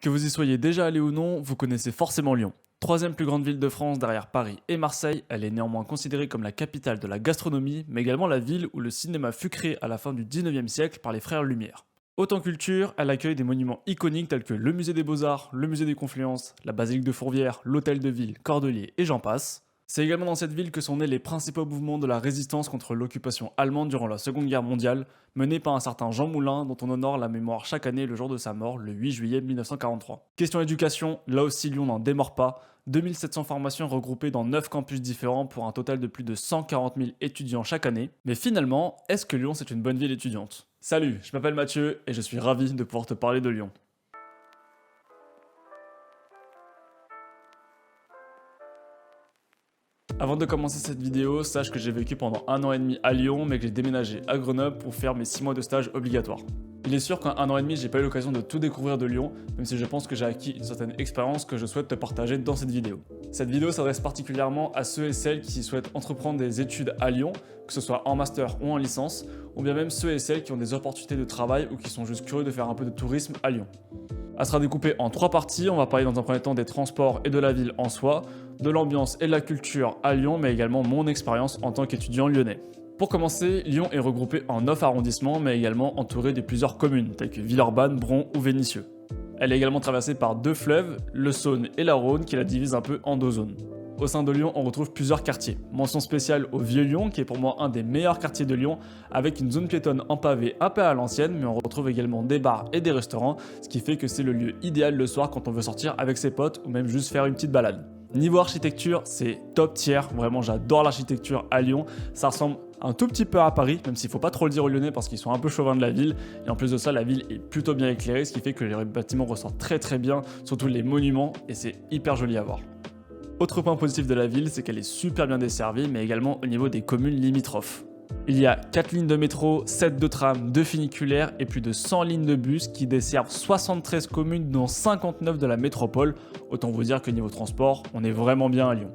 Que vous y soyez déjà allé ou non, vous connaissez forcément Lyon. Troisième plus grande ville de France derrière Paris et Marseille, elle est néanmoins considérée comme la capitale de la gastronomie, mais également la ville où le cinéma fut créé à la fin du 19e siècle par les frères Lumière. Autant culture, elle accueille des monuments iconiques tels que le musée des Beaux-Arts, le musée des Confluences, la basilique de Fourvière, l'hôtel de ville, Cordeliers et j'en passe. C'est également dans cette ville que sont nés les principaux mouvements de la résistance contre l'occupation allemande durant la Seconde Guerre mondiale, menés par un certain Jean Moulin dont on honore la mémoire chaque année le jour de sa mort, le 8 juillet 1943. Question éducation, là aussi Lyon n'en démord pas, 2700 formations regroupées dans 9 campus différents pour un total de plus de 140 000 étudiants chaque année. Mais finalement, est-ce que Lyon c'est une bonne ville étudiante? Salut, je m'appelle Mathieu et je suis ravi de pouvoir te parler de Lyon. Avant de commencer cette vidéo, sache que j'ai vécu pendant 1 an et demi à Lyon, mais que j'ai déménagé à Grenoble pour faire mes 6 mois de stage obligatoires. Il est sûr qu'en 1 an et demi, j'ai pas eu l'occasion de tout découvrir de Lyon, même si je pense que j'ai acquis une certaine expérience que je souhaite te partager dans cette vidéo. Cette vidéo s'adresse particulièrement à ceux et celles qui souhaitent entreprendre des études à Lyon, que ce soit en master ou en licence, ou bien même ceux et celles qui ont des opportunités de travail ou qui sont juste curieux de faire un peu de tourisme à Lyon. Elle sera découpée en 3 parties, on va parler dans un premier temps des transports et de la ville en soi, de l'ambiance et de la culture à Lyon, mais également mon expérience en tant qu'étudiant lyonnais. Pour commencer, Lyon est regroupée en 9 arrondissements, mais également entourée de plusieurs communes, telles que Villeurbanne, Bron ou Vénissieux. Elle est également traversée par 2 fleuves, le Saône et la Rhône, qui la divisent un peu en 2 zones. Au sein de Lyon, on retrouve plusieurs quartiers. Mention spéciale au Vieux-Lyon, qui est pour moi un des meilleurs quartiers de Lyon, avec une zone piétonne en pavé un peu à l'ancienne, mais on retrouve également des bars et des restaurants, ce qui fait que c'est le lieu idéal le soir quand on veut sortir avec ses potes ou même juste faire une petite balade. Niveau architecture, c'est top tier, vraiment j'adore l'architecture à Lyon, ça ressemble un tout petit peu à Paris, même s'il faut pas trop le dire aux Lyonnais parce qu'ils sont un peu chauvins de la ville, et en plus de ça, la ville est plutôt bien éclairée, ce qui fait que les bâtiments ressortent très bien, surtout les monuments, et c'est hyper joli à voir. Autre point positif de la ville, c'est qu'elle est super bien desservie, mais également au niveau des communes limitrophes. Il y a 4 lignes de métro, 7 de tram, 2 funiculaires et plus de 100 lignes de bus qui desservent 73 communes dont 59 de la métropole. Autant vous dire que niveau transport, on est vraiment bien à Lyon.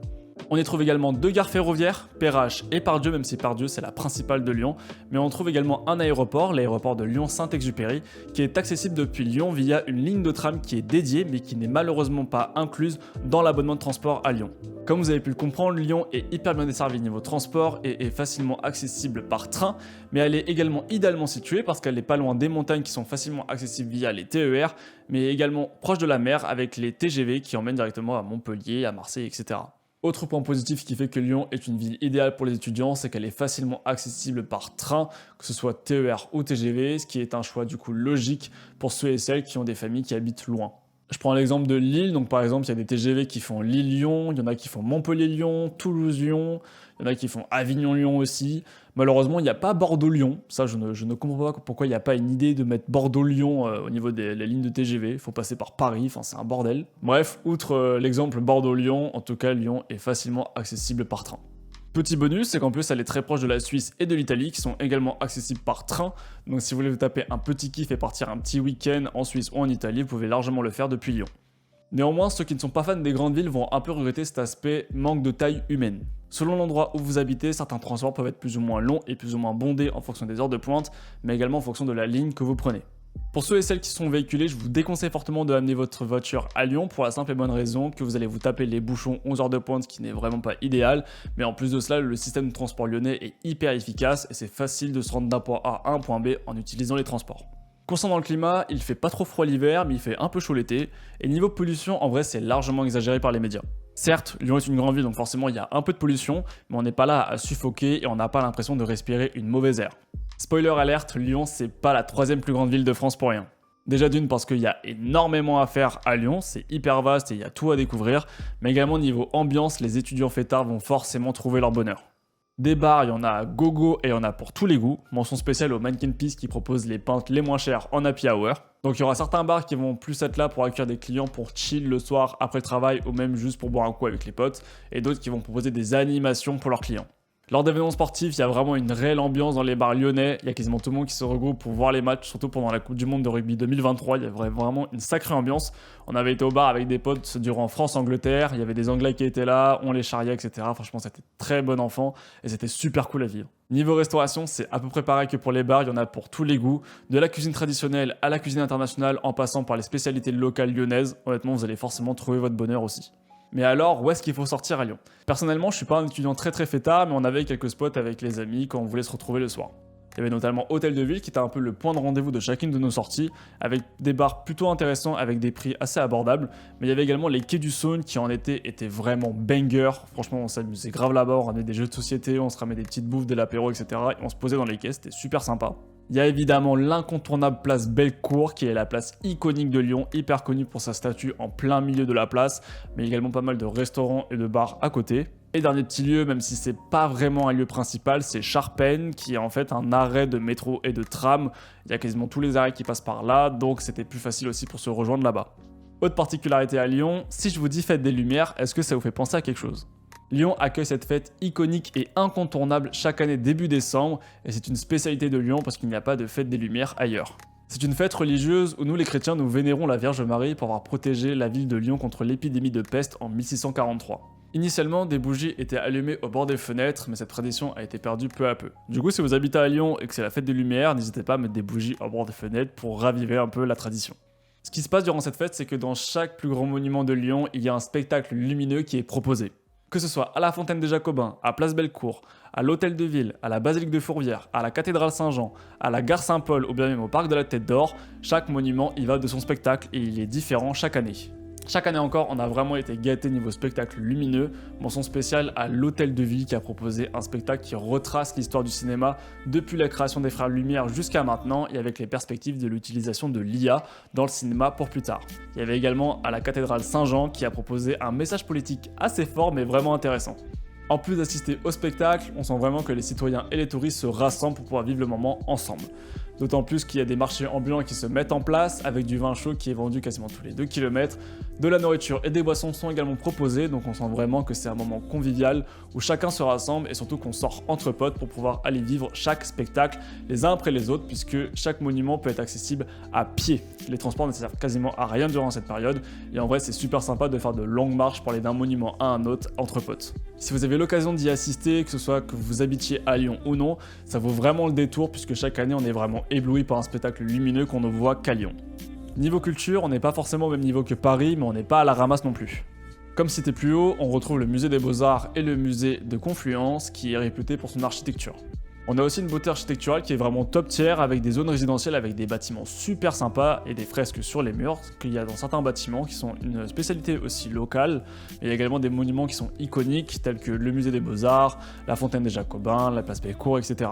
On y trouve également 2 gares ferroviaires, Perrache et Pardieu, même si Pardieu c'est la principale de Lyon, mais on trouve également un aéroport, l'aéroport de Lyon-Saint-Exupéry, qui est accessible depuis Lyon via une ligne de tram qui est dédiée, mais qui n'est malheureusement pas incluse dans l'abonnement de transport à Lyon. Comme vous avez pu le comprendre, Lyon est hyper bien desservie niveau transport et est facilement accessible par train, mais elle est également idéalement située parce qu'elle n'est pas loin des montagnes qui sont facilement accessibles via les TER, mais également proche de la mer avec les TGV qui emmènent directement à Montpellier, à Marseille, etc. Autre point positif qui fait que Lyon est une ville idéale pour les étudiants, c'est qu'elle est facilement accessible par train, que ce soit TER ou TGV, ce qui est un choix du coup logique pour ceux et celles qui ont des familles qui habitent loin. Je prends l'exemple de Lille, donc par exemple il y a des TGV qui font Lille-Lyon, il y en a qui font Montpellier-Lyon, Toulouse-Lyon, il y en a qui font Avignon-Lyon aussi. Malheureusement il n'y a pas Bordeaux-Lyon, ça je ne comprends pas pourquoi il n'y a pas une idée de mettre Bordeaux-Lyon au niveau des lignes de TGV, il faut passer par Paris, enfin c'est un bordel. Bref, outre l'exemple Bordeaux-Lyon, en tout cas Lyon est facilement accessible par train. Petit bonus, c'est qu'en plus elle est très proche de la Suisse et de l'Italie qui sont également accessibles par train, donc si vous voulez vous taper un petit kiff et partir un petit week-end en Suisse ou en Italie, vous pouvez largement le faire depuis Lyon. Néanmoins, ceux qui ne sont pas fans des grandes villes vont un peu regretter cet aspect manque de taille humaine. Selon l'endroit où vous habitez, certains transports peuvent être plus ou moins longs et plus ou moins bondés en fonction des heures de pointe, mais également en fonction de la ligne que vous prenez. Pour ceux et celles qui sont véhiculés, je vous déconseille fortement de amener votre voiture à Lyon pour la simple et bonne raison que vous allez vous taper les bouchons 11 heures de pointe, ce qui n'est vraiment pas idéal, mais en plus de cela, le système de transport lyonnais est hyper efficace et c'est facile de se rendre d'un point A à un point B en utilisant les transports. Concernant le climat, il fait pas trop froid l'hiver, mais il fait un peu chaud l'été, et niveau pollution, en vrai, c'est largement exagéré par les médias. Certes, Lyon est une grande ville, donc forcément il y a un peu de pollution, mais on n'est pas là à suffoquer et on n'a pas l'impression de respirer une mauvaise air. Spoiler alerte, Lyon c'est pas la 3e plus grande ville de France pour rien. Déjà d'une parce qu'il y a énormément à faire à Lyon, c'est hyper vaste et il y a tout à découvrir, mais également niveau ambiance, les étudiants fêtards vont forcément trouver leur bonheur. Des bars, il y en a à gogo et il y en a pour tous les goûts. Mention spéciale au Mannequin Peace qui propose les pintes les moins chères en happy hour. Donc il y aura certains bars qui vont plus être là pour accueillir des clients pour chill le soir après le travail ou même juste pour boire un coup avec les potes, et d'autres qui vont proposer des animations pour leurs clients. Lors d'événements sportifs, il y a vraiment une réelle ambiance dans les bars lyonnais. Il y a quasiment tout le monde qui se regroupe pour voir les matchs, surtout pendant la Coupe du Monde de rugby 2023. Il y avait vraiment une sacrée ambiance. On avait été au bar avec des potes durant France-Angleterre. Il y avait des Anglais qui étaient là, on les charriait, etc. Franchement, c'était très bon enfant et c'était super cool à vivre. Niveau restauration, c'est à peu près pareil que pour les bars. Il y en a pour tous les goûts. De la cuisine traditionnelle à la cuisine internationale, en passant par les spécialités locales lyonnaises. Honnêtement, vous allez forcément trouver votre bonheur aussi. Mais alors, où est-ce qu'il faut sortir à Lyon? Personnellement, je suis pas un étudiant très fêtard, mais on avait quelques spots avec les amis quand on voulait se retrouver le soir. Il y avait notamment Hôtel de Ville qui était un peu le point de rendez-vous de chacune de nos sorties, avec des bars plutôt intéressants avec des prix assez abordables. Mais il y avait également les Quais du Saône qui en été étaient vraiment bangers. Franchement, on s'amusait grave là-bas, on ramenait des jeux de société, on se ramenait des petites bouffes, de l'apéro, etc. Et on se posait dans les quais, c'était super sympa. Il y a évidemment l'incontournable place Bellecour, qui est la place iconique de Lyon, hyper connue pour sa statue en plein milieu de la place, mais également pas mal de restaurants et de bars à côté. Et dernier petit lieu, même si c'est pas vraiment un lieu principal, c'est Charpennes, qui est en fait un arrêt de métro et de tram. Il y a quasiment tous les arrêts qui passent par là, donc c'était plus facile aussi pour se rejoindre là-bas. Autre particularité à Lyon, si je vous dis fête des Lumières, est-ce que ça vous fait penser à quelque chose ? Lyon accueille cette fête iconique et incontournable chaque année début décembre, et c'est une spécialité de Lyon parce qu'il n'y a pas de fête des Lumières ailleurs. C'est une fête religieuse où nous les chrétiens nous vénérons la Vierge Marie pour avoir protégé la ville de Lyon contre l'épidémie de peste en 1643. Initialement, des bougies étaient allumées au bord des fenêtres, mais cette tradition a été perdue peu à peu. Du coup, si vous habitez à Lyon et que c'est la fête des Lumières, n'hésitez pas à mettre des bougies au bord des fenêtres pour raviver un peu la tradition. Ce qui se passe durant cette fête, c'est que dans chaque plus grand monument de Lyon, il y a un spectacle lumineux qui est proposé. Que ce soit à la Fontaine des Jacobins, à Place Bellecour, à l'Hôtel de Ville, à la Basilique de Fourvière, à la Cathédrale Saint-Jean, à la Gare Saint-Paul ou bien même au Parc de la Tête d'Or, chaque monument y va de son spectacle et il est différent chaque année. Chaque année encore, on a vraiment été gâtés niveau spectacle lumineux. Mention spéciale à l'Hôtel de Ville qui a proposé un spectacle qui retrace l'histoire du cinéma depuis la création des Frères Lumière jusqu'à maintenant et avec les perspectives de l'utilisation de l'IA dans le cinéma pour plus tard. Il y avait également à la Cathédrale Saint-Jean qui a proposé un message politique assez fort mais vraiment intéressant. En plus d'assister au spectacle, on sent vraiment que les citoyens et les touristes se rassemblent pour pouvoir vivre le moment ensemble. D'autant plus qu'il y a des marchés ambulants qui se mettent en place avec du vin chaud qui est vendu quasiment tous les 2 km. De la nourriture et des boissons sont également proposées, donc on sent vraiment que c'est un moment convivial où chacun se rassemble et surtout qu'on sort entre potes pour pouvoir aller vivre chaque spectacle les uns après les autres puisque chaque monument peut être accessible à pied. Les transports ne servent quasiment à rien durant cette période et en vrai c'est super sympa de faire de longues marches pour aller d'un monument à un autre entre potes. Si vous avez l'occasion d'y assister, que ce soit que vous habitiez à Lyon ou non, ça vaut vraiment le détour puisque chaque année on est vraiment ébloui par un spectacle lumineux qu'on ne voit qu'à Lyon. Niveau culture, on n'est pas forcément au même niveau que Paris, mais on n'est pas à la ramasse non plus. Comme cité plus haut, on retrouve le musée des Beaux-Arts et le musée de Confluence, qui est réputé pour son architecture. On a aussi une beauté architecturale qui est vraiment top tier, avec des zones résidentielles avec des bâtiments super sympas et des fresques sur les murs, qu'il y a dans certains bâtiments qui sont une spécialité aussi locale. Et il y a également des monuments qui sont iconiques, tels que le musée des Beaux-Arts, la Fontaine des Jacobins, la place Bellecour, etc.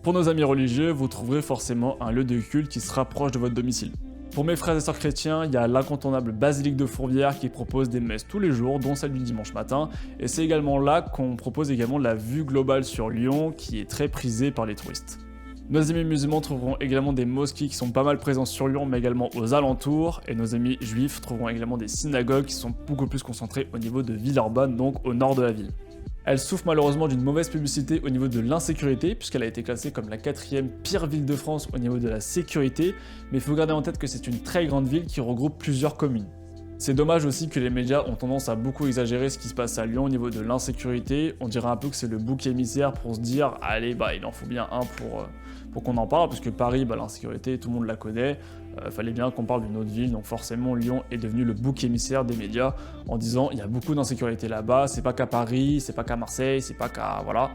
Pour nos amis religieux, vous trouverez forcément un lieu de culte qui sera proche de votre domicile. Pour mes frères et sœurs chrétiens, il y a l'incontournable Basilique de Fourvière qui propose des messes tous les jours, dont celle du dimanche matin. Et c'est également là qu'on propose également la vue globale sur Lyon, qui est très prisée par les touristes. Nos amis musulmans trouveront également des mosquées qui sont pas mal présentes sur Lyon, mais également aux alentours. Et nos amis juifs trouveront également des synagogues qui sont beaucoup plus concentrées au niveau de Villeurbanne, donc au nord de la ville. Elle souffre malheureusement d'une mauvaise publicité au niveau de l'insécurité, puisqu'elle a été classée comme la 4e pire ville de France au niveau de la sécurité, mais il faut garder en tête que c'est une très grande ville qui regroupe plusieurs communes. C'est dommage aussi que les médias ont tendance à beaucoup exagérer ce qui se passe à Lyon au niveau de l'insécurité. On dirait un peu que c'est le bouc émissaire pour se dire « Allez, il en faut bien un pour qu'on en parle », parce que Paris, l'insécurité, tout le monde la connaît. Fallait bien qu'on parle d'une autre ville, donc forcément Lyon est devenu le bouc émissaire des médias en disant « Il y a beaucoup d'insécurité là-bas, c'est pas qu'à Paris, c'est pas qu'à Marseille, c'est pas qu'à... voilà ».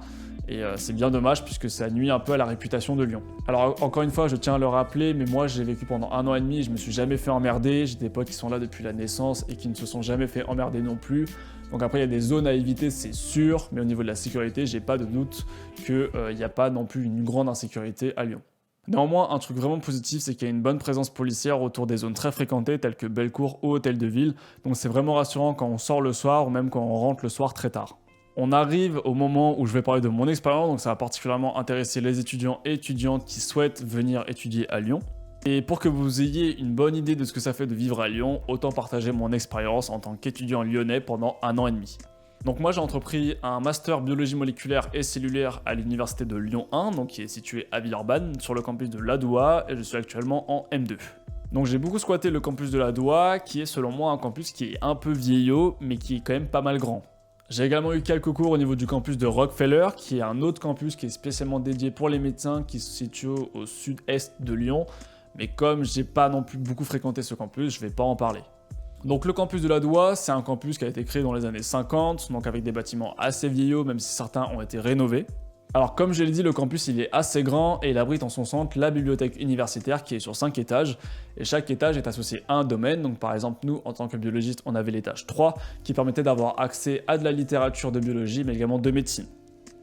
Et c'est bien dommage puisque ça nuit un peu à la réputation de Lyon. Alors encore une fois, je tiens à le rappeler, mais moi j'ai vécu pendant 1 an et demi et je me suis jamais fait emmerder. J'ai des potes qui sont là depuis la naissance et qui ne se sont jamais fait emmerder non plus. Donc après il y a des zones à éviter, c'est sûr, mais au niveau de la sécurité, j'ai pas de doute qu'il n'y a pas non plus une grande insécurité à Lyon. Néanmoins, un truc vraiment positif, c'est qu'il y a une bonne présence policière autour des zones très fréquentées telles que Bellecour ou Hôtel de Ville. Donc c'est vraiment rassurant quand on sort le soir ou même quand on rentre le soir très tard. On arrive au moment où je vais parler de mon expérience, donc ça va particulièrement intéresser les étudiants et étudiantes qui souhaitent venir étudier à Lyon. Et pour que vous ayez une bonne idée de ce que ça fait de vivre à Lyon, autant partager mon expérience en tant qu'étudiant lyonnais pendant 1 an et demi. Donc moi j'ai entrepris un master biologie moléculaire et cellulaire à l'université de Lyon 1, donc qui est situé à Villeurbanne, sur le campus de l'Adoua, et je suis actuellement en M2. Donc j'ai beaucoup squatté le campus de l'Adoua, qui est selon moi un campus qui est un peu vieillot, mais qui est quand même pas mal grand. J'ai également eu quelques cours au niveau du campus de Rockefeller, qui est un autre campus qui est spécialement dédié pour les médecins, qui se situe au sud-est de Lyon, mais comme j'ai pas non plus beaucoup fréquenté ce campus, je vais pas en parler. Donc le campus de l'Adoua, c'est un campus qui a été créé dans les années 50, donc avec des bâtiments assez vieillots, même si certains ont été rénovés. Alors comme je l'ai dit, le campus il est assez grand et il abrite en son centre la bibliothèque universitaire qui est sur 5 étages, et chaque étage est associé à un domaine. Donc par exemple nous, en tant que biologistes, on avait l'étage 3 qui permettait d'avoir accès à de la littérature de biologie, mais également de médecine.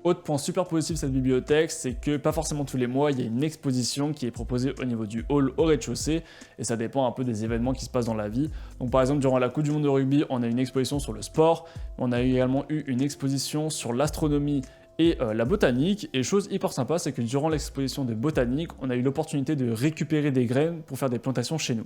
Autre point super positif de cette bibliothèque, c'est que pas forcément tous les mois, il y a une exposition qui est proposée au niveau du hall au rez-de-chaussée, et ça dépend un peu des événements qui se passent dans la vie. Donc par exemple, durant la Coupe du Monde de rugby, on a une exposition sur le sport, on a également eu une exposition sur l'astronomie et la botanique, et chose hyper sympa, c'est que durant l'exposition de botanique, on a eu l'opportunité de récupérer des graines pour faire des plantations chez nous.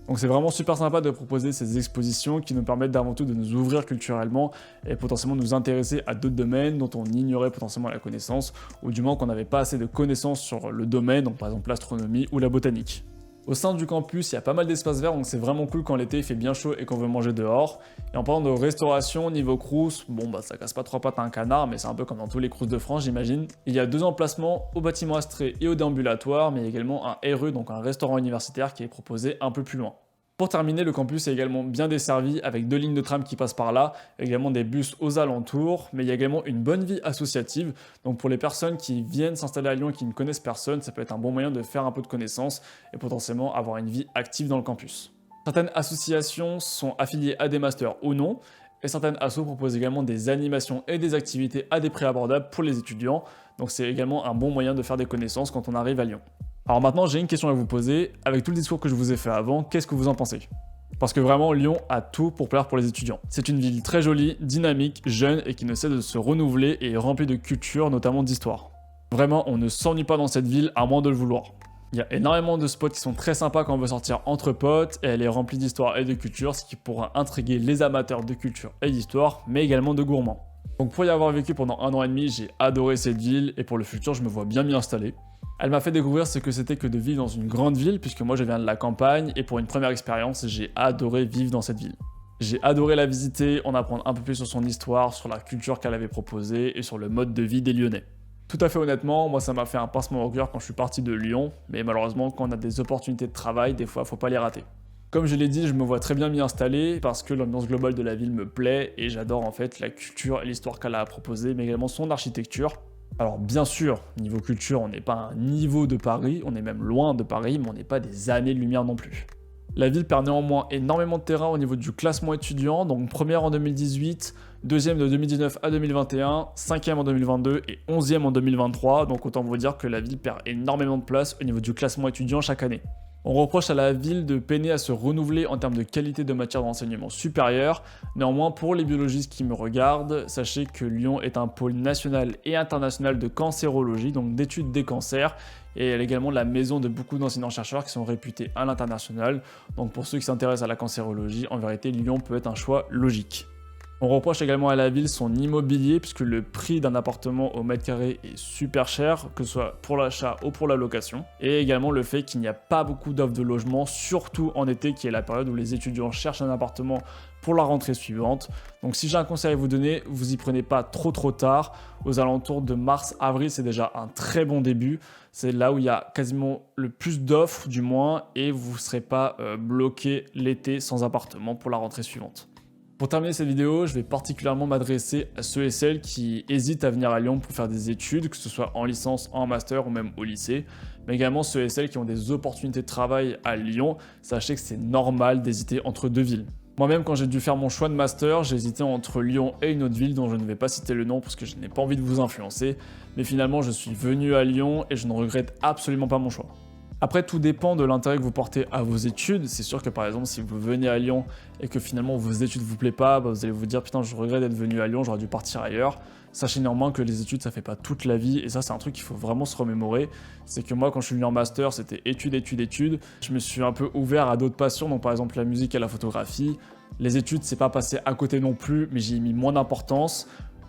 Donc c'est vraiment super sympa de proposer ces expositions qui nous permettent d'avant tout de nous ouvrir culturellement et potentiellement nous intéresser à d'autres domaines dont on ignorait potentiellement la connaissance, ou du moins qu'on n'avait pas assez de connaissances sur le domaine, donc par exemple l'astronomie ou la botanique. Au sein du campus, il y a pas mal d'espaces verts, donc c'est vraiment cool quand l'été il fait bien chaud et qu'on veut manger dehors. Et en parlant de restauration, niveau crous, bon bah ça casse pas trois pattes à un canard, mais c'est un peu comme dans tous les crous de France j'imagine. Il y a 2 emplacements au bâtiment Astrée et au déambulatoire, mais également un RE, donc un restaurant universitaire qui est proposé un peu plus loin. Pour terminer, le campus est également bien desservi avec 2 lignes de tram qui passent par là, également des bus aux alentours, mais il y a également une bonne vie associative. Donc pour les personnes qui viennent s'installer à Lyon et qui ne connaissent personne, ça peut être un bon moyen de faire un peu de connaissances et potentiellement avoir une vie active dans le campus. Certaines associations sont affiliées à des masters ou non, et certaines assos proposent également des animations et des activités à des prix abordables pour les étudiants, donc c'est également un bon moyen de faire des connaissances quand on arrive à Lyon. Alors maintenant, j'ai une question à vous poser. Avec tout le discours que je vous ai fait avant, qu'est-ce que vous en pensez ? Parce que vraiment, Lyon a tout pour plaire pour les étudiants. C'est une ville très jolie, dynamique, jeune et qui ne cesse de se renouveler et remplie de culture, notamment d'histoire. Vraiment, on ne s'ennuie pas dans cette ville à moins de le vouloir. Il y a énormément de spots qui sont très sympas quand on veut sortir entre potes, et elle est remplie d'histoire et de culture, ce qui pourra intriguer les amateurs de culture et d'histoire, mais également de gourmands. Donc pour y avoir vécu pendant 1 an et demi, j'ai adoré cette ville, et pour le futur, je me vois bien m'y installer. Elle m'a fait découvrir ce que c'était que de vivre dans une grande ville, puisque moi je viens de la campagne, et pour une première expérience, j'ai adoré vivre dans cette ville. J'ai adoré la visiter, en apprendre un peu plus sur son histoire, sur la culture qu'elle avait proposée, et sur le mode de vie des Lyonnais. Tout à fait honnêtement, moi ça m'a fait un pincement au cœur quand je suis parti de Lyon, mais malheureusement quand on a des opportunités de travail, des fois faut pas les rater. Comme je l'ai dit, je me vois très bien m'y installer parce que l'ambiance globale de la ville me plaît et j'adore en fait la culture et l'histoire qu'elle a à proposer, mais également son architecture. Alors bien sûr, niveau culture, on n'est pas à un niveau de Paris, on est même loin de Paris, mais on n'est pas des années-lumière non plus. La ville perd néanmoins énormément de terrain au niveau du classement étudiant, donc première en 2018, deuxième de 2019 à 2021, cinquième en 2022 et 11e en 2023, donc autant vous dire que la ville perd énormément de place au niveau du classement étudiant chaque année. On reproche à la ville de peiner à se renouveler en termes de qualité de matière d'enseignement supérieure. Néanmoins, pour les biologistes qui me regardent, sachez que Lyon est un pôle national et international de cancérologie, donc d'études des cancers, et elle est également la maison de beaucoup d'enseignants-chercheurs qui sont réputés à l'international. Donc pour ceux qui s'intéressent à la cancérologie, en vérité, Lyon peut être un choix logique. On reproche également à la ville son immobilier, puisque le prix d'un appartement au mètre carré est super cher, que ce soit pour l'achat ou pour la location. Et également le fait qu'il n'y a pas beaucoup d'offres de logement, surtout en été, qui est la période où les étudiants cherchent un appartement pour la rentrée suivante. Donc si j'ai un conseil à vous donner, vous y prenez pas trop tard. Aux alentours de mars-avril, c'est déjà un très bon début. C'est là où il y a quasiment le plus d'offres, du moins, et vous ne serez pas bloqué l'été sans appartement pour la rentrée suivante. Pour terminer cette vidéo, je vais particulièrement m'adresser à ceux et celles qui hésitent à venir à Lyon pour faire des études, que ce soit en licence, en master ou même au lycée, mais également ceux et celles qui ont des opportunités de travail à Lyon. Sachez que c'est normal d'hésiter entre 2 villes. Moi-même, quand j'ai dû faire mon choix de master, j'ai hésité entre Lyon et une autre ville dont je ne vais pas citer le nom parce que je n'ai pas envie de vous influencer, mais finalement je suis venu à Lyon et je ne regrette absolument pas mon choix. Après, tout dépend de l'intérêt que vous portez à vos études. C'est sûr que par exemple, si vous venez à Lyon et que finalement vos études ne vous plaisent pas, vous allez vous dire putain, je regrette d'être venu à Lyon, j'aurais dû partir ailleurs. Sachez néanmoins que les études, ça fait pas toute la vie, et ça, c'est un truc qu'il faut vraiment se remémorer. C'est que moi, quand je suis venu en master, c'était études, études, études. Je me suis un peu ouvert à d'autres passions, donc par exemple la musique et la photographie. Les études, c'est pas passé à côté non plus, mais j'y ai mis moins d'importance.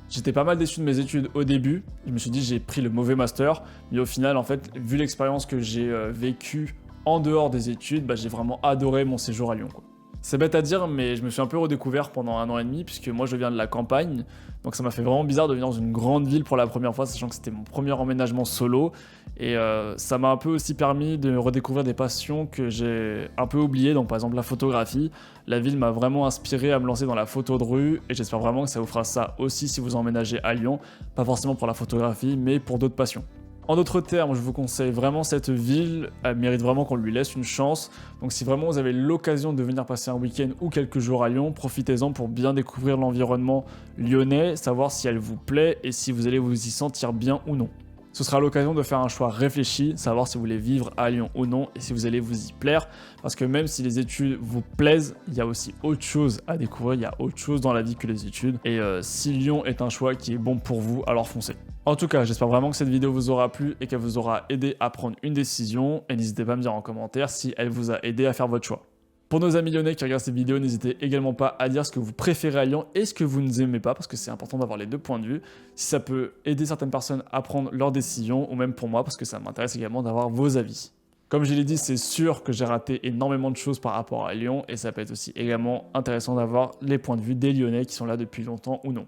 J'étais pas mal déçu de mes études au début. Je me suis dit j'ai pris le mauvais master, mais au final, en fait, vu l'expérience que j'ai vécue en dehors des études, j'ai vraiment adoré mon séjour à Lyon, quoi. C'est bête à dire, mais je me suis un peu redécouvert pendant 1 an et demi, puisque moi je viens de la campagne, donc ça m'a fait vraiment bizarre de venir dans une grande ville pour la première fois, sachant que c'était mon premier emménagement solo, et ça m'a un peu aussi permis de redécouvrir des passions que j'ai un peu oubliées, donc par exemple la photographie. La ville m'a vraiment inspiré à me lancer dans la photo de rue, et j'espère vraiment que ça vous fera ça aussi si vous emménagez à Lyon, pas forcément pour la photographie, mais pour d'autres passions. En d'autres termes, je vous conseille vraiment cette ville, elle mérite vraiment qu'on lui laisse une chance. Donc si vraiment vous avez l'occasion de venir passer un week-end ou quelques jours à Lyon, profitez-en pour bien découvrir l'environnement lyonnais, savoir si elle vous plaît et si vous allez vous y sentir bien ou non. Ce sera l'occasion de faire un choix réfléchi, savoir si vous voulez vivre à Lyon ou non et si vous allez vous y plaire. Parce que même si les études vous plaisent, il y a aussi autre chose à découvrir, il y a autre chose dans la vie que les études. Et si Lyon est un choix qui est bon pour vous, alors foncez. En tout cas, j'espère vraiment que cette vidéo vous aura plu et qu'elle vous aura aidé à prendre une décision. Et n'hésitez pas à me dire en commentaire si elle vous a aidé à faire votre choix. Pour nos amis lyonnais qui regardent cette vidéo, n'hésitez également pas à dire ce que vous préférez à Lyon et ce que vous n'aimez pas, parce que c'est important d'avoir les deux points de vue. Si ça peut aider certaines personnes à prendre leurs décisions, ou même pour moi, parce que ça m'intéresse également d'avoir vos avis. Comme je l'ai dit, c'est sûr que j'ai raté énormément de choses par rapport à Lyon, et ça peut être aussi également intéressant d'avoir les points de vue des Lyonnais qui sont là depuis longtemps ou non.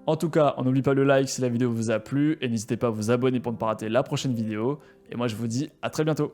En tout cas, on n'oublie pas le like si la vidéo vous a plu, et n'hésitez pas à vous abonner pour ne pas rater la prochaine vidéo. Et moi je vous dis à très bientôt.